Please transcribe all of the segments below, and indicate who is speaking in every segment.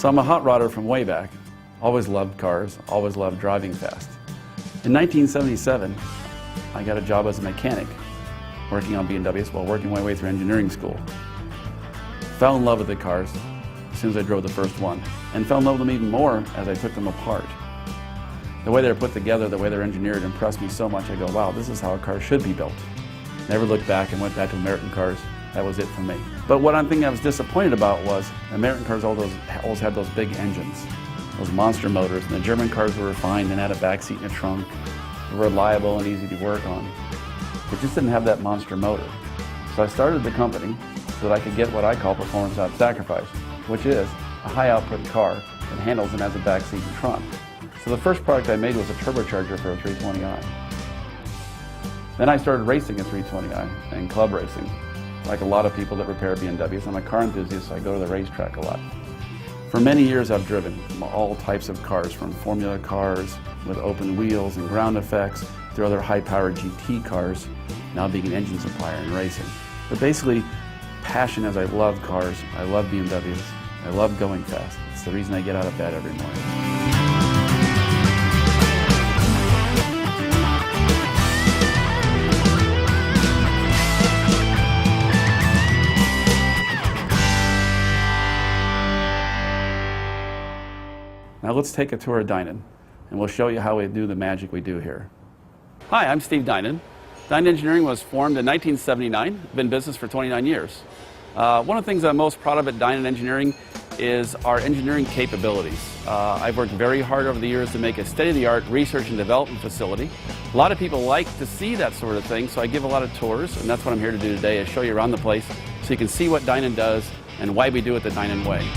Speaker 1: So I'm a hot rodder from way back. Always loved cars, always loved driving fast. In 1977, I got a job as a mechanic, working on BMWs while working my way through engineering school. Fell in love with the cars as soon as I drove the first one, and fell in love with them even more as I took them apart. The way they're put together, the way they're engineered impressed me so much. I go, wow, this is how a car should be built. Never looked back and went back to American cars. That was it for me. But what I'm thinking I was disappointed about was American cars always had those big engines, those monster motors, and the German cars were refined and had a back seat and a trunk. They were reliable and easy to work on. It just didn't have that monster motor. So I started the company so that I could get what I call performance without sacrifice, which is a high output car that handles and has a back seat and trunk. So the first product I made was a turbocharger for a 320i. Then I started racing a 320i and club racing. Like a lot of people that repair BMWs, I'm a car enthusiast, so I go to the racetrack a lot. For many years I've driven all types of cars, from formula cars with open wheels and ground effects, through other high-powered GT cars, now being an engine supplier and racing. But basically, passion as I love cars, I love BMWs, I love going fast. It's the reason I get out of bed every morning. Now let's take a tour of Dinan, and we'll show you how we do the magic we do here. Hi, I'm Steve Dinan. Dinan Engineering was formed in 1979, been in business for 29 years. One of the things I'm most proud of at Dinan Engineering is our engineering capabilities. I've worked very hard over the years to make a state-of-the-art research and development facility. A lot of people like to see that sort of thing, so I give a lot of tours, and that's what I'm here to do today, is show you around the place so you can see what Dinan does and why we do it the Dinan way.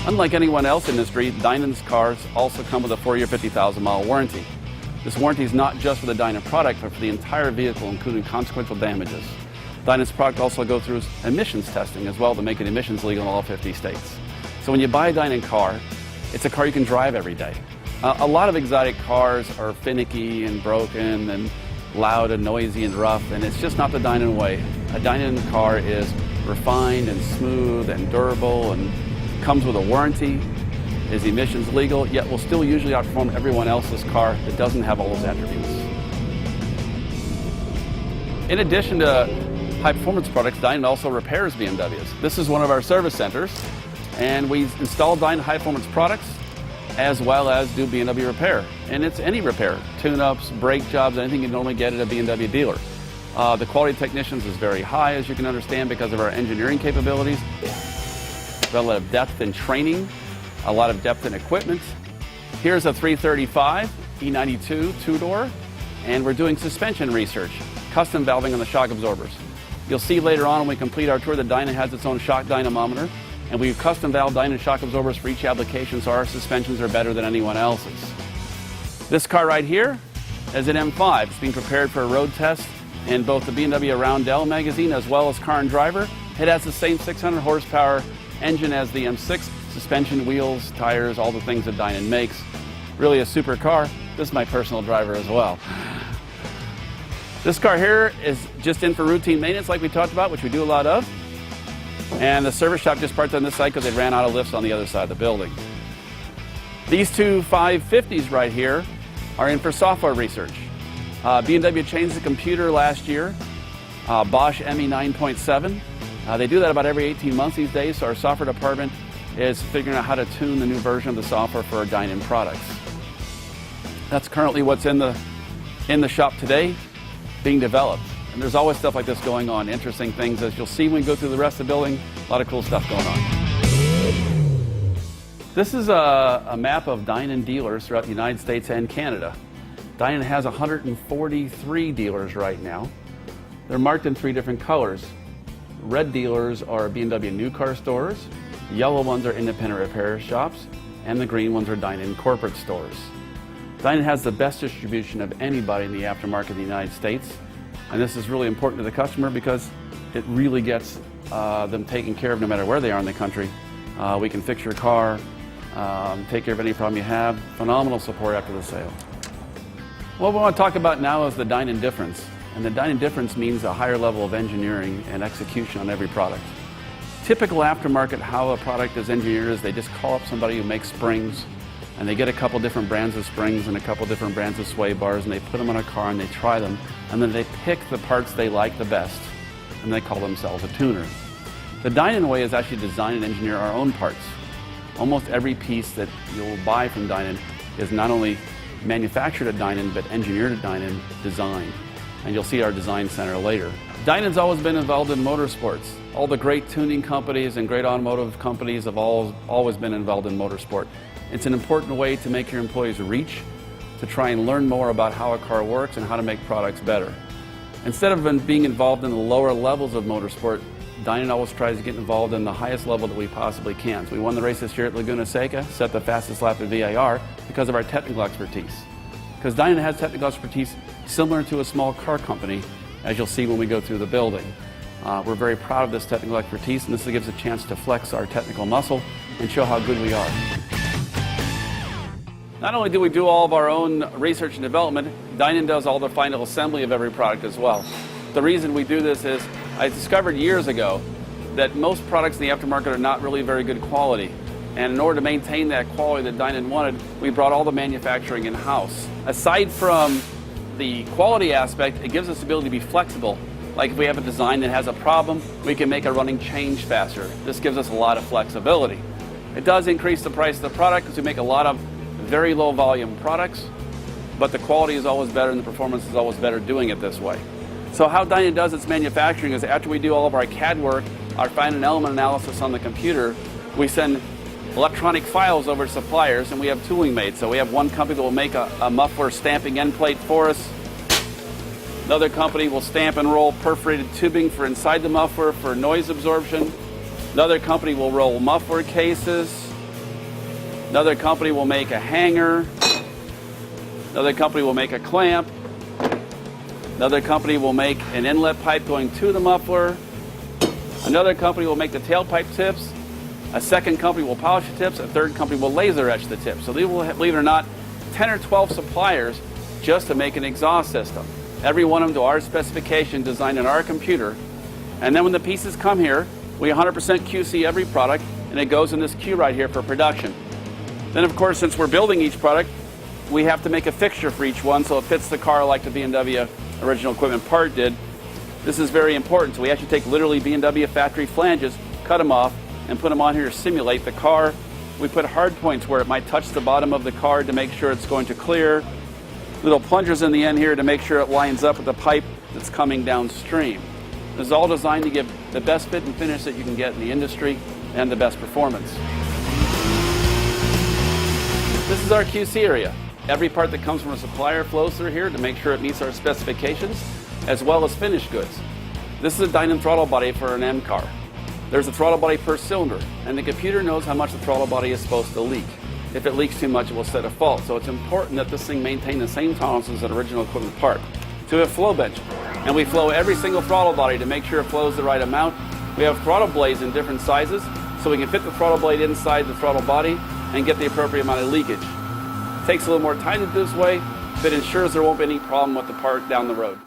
Speaker 1: Unlike anyone else in the industry, Dinan's cars also come with a 4-year, 50,000-mile warranty. This warranty is not just for the Dinan product, but for the entire vehicle, including consequential damages. Dinan's product also goes through emissions testing as well to make it emissions legal in all 50 states. So when you buy a Dinan car, it's a car you can drive every day. A lot of exotic cars are finicky and broken and loud and noisy and rough, and it's just not the Dinan way. A Dinan car is refined and smooth and durable and comes with a warranty, is emissions legal, yet will still usually outperform everyone else's car that doesn't have all those attributes. In addition to high performance products, Dinan also repairs BMWs. This is one of our service centers, and we install Dinan high performance products as well as do BMW repair. And it's any repair, tune-ups, brake jobs, anything you normally get at a BMW dealer. The quality of technicians is very high, as you can understand, because of our engineering capabilities. We've got a lot of depth in training, a lot of depth in equipment. Here's a 335 E92 two-door, and we're doing suspension research, custom valving on the shock absorbers. You'll see later on when we complete our tour that Dinan has its own shock dynamometer, and we've custom valved Dinan shock absorbers for each application, so our suspensions are better than anyone else's. This car right here is an M5. It's being prepared for a road test in both the BMW Roundel magazine as well as Car and Driver. It has the same 600 horsepower engine as the M6, suspension, wheels, tires, all the things that Dinan makes. Really a super car. This is my personal driver as well. This car here is just in for routine maintenance like we talked about, which we do a lot of. And the service shop just parked on this side because they ran out of lifts on the other side of the building. These two 550s right here are in for software research. BMW changed the computer last year, Bosch ME 9.7. They do that about every 18 months these days, so our software department is figuring out how to tune the new version of the software for our Dinan products. That's currently what's in the shop today, being developed. And there's always stuff like this going on, interesting things. As you'll see when we go through the rest of the building, a lot of cool stuff going on. This is a map of Dinan dealers throughout the United States and Canada. Dinan has 143 dealers right now. They're marked in 3 different colors. Red dealers are BMW new car stores, yellow ones are independent repair shops, and the green ones are Dinan corporate stores. Dinan has the best distribution of anybody in the aftermarket in the United States, and this is really important to the customer because it really gets them taken care of no matter where they are in the country. We can fix your car, take care of any problem you have, phenomenal support after the sale. What we want to talk about now is the Dinan difference. And the Dinan difference means a higher level of engineering and execution on every product. Typical aftermarket, how a product is engineered is they just call up somebody who makes springs, and they get a couple different brands of springs and a couple different brands of sway bars, and they put them on a car and they try them, and then they pick the parts they like the best, and they call themselves a tuner. The Dinan way is actually design and engineer our own parts. Almost every piece that you'll buy from Dinan is not only manufactured at Dinan, but engineered at Dinan, designed. And you'll see our design center later. Dinan's always been involved in motorsports. All the great tuning companies and great automotive companies have always been involved in motorsport. It's an important way to make your employees reach, to try and learn more about how a car works and how to make products better. Instead of being involved in the lower levels of motorsport, Dinan always tries to get involved in the highest level that we possibly can. So we won the race this year at Laguna Seca, set the fastest lap at VIR because of our technical expertise. Because Dinan has technical expertise similar to a small car company, as you'll see when we go through the building. We're very proud of this technical expertise, and this gives a chance to flex our technical muscle and show how good we are. Not only do we do all of our own research and development, Dinan does all the final assembly of every product as well. The reason we do this is I discovered years ago that most products in the aftermarket are not really very good quality. And in order to maintain that quality that Dinan wanted, we brought all the manufacturing in-house. Aside from the quality aspect, it gives us the ability to be flexible. Like if we have a design that has a problem, we can make a running change faster. This gives us a lot of flexibility. It does increase the price of the product because we make a lot of very low volume products, but the quality is always better and the performance is always better doing it this way. So how Dinan does its manufacturing is after we do all of our CAD work, our finite element analysis on the computer, we send electronic files over to suppliers, and we have tooling made. So we have one company that will make a muffler stamping end plate for us. Another company will stamp and roll perforated tubing for inside the muffler for noise absorption. Another company will roll muffler cases. Another company will make a hanger. Another company will make a clamp. Another company will make an inlet pipe going to the muffler. Another company will make the tailpipe tips. A second company will polish the tips. A third company will laser etch the tips. So they will have, believe it or not, 10 or 12 suppliers just to make an exhaust system. Every one of them to our specification, designed in our computer. And then when the pieces come here, we 100% QC every product, and it goes in this queue right here for production. Then, of course, since we're building each product, we have to make a fixture for each one so it fits the car like the BMW original equipment part did. This is very important. So we actually take literally BMW factory flanges, cut them off, and put them on here to simulate the car. We put hard points where it might touch the bottom of the car to make sure it's going to clear. Little plungers in the end here to make sure it lines up with the pipe that's coming downstream. This is all designed to give the best fit and finish that you can get in the industry and the best performance. This is our QC area. Every part that comes from a supplier flows through here to make sure it meets our specifications, as well as finished goods. This is a Dinan throttle body for an M car. There's a throttle body per cylinder, and the computer knows how much the throttle body is supposed to leak. If it leaks too much, it will set a fault. So it's important that this thing maintain the same tolerances as an original equipment part. To a flow bench, and we flow every single throttle body to make sure it flows the right amount. We have throttle blades in different sizes, so we can fit the throttle blade inside the throttle body and get the appropriate amount of leakage. It takes a little more time to do this way, but ensures there won't be any problem with the part down the road.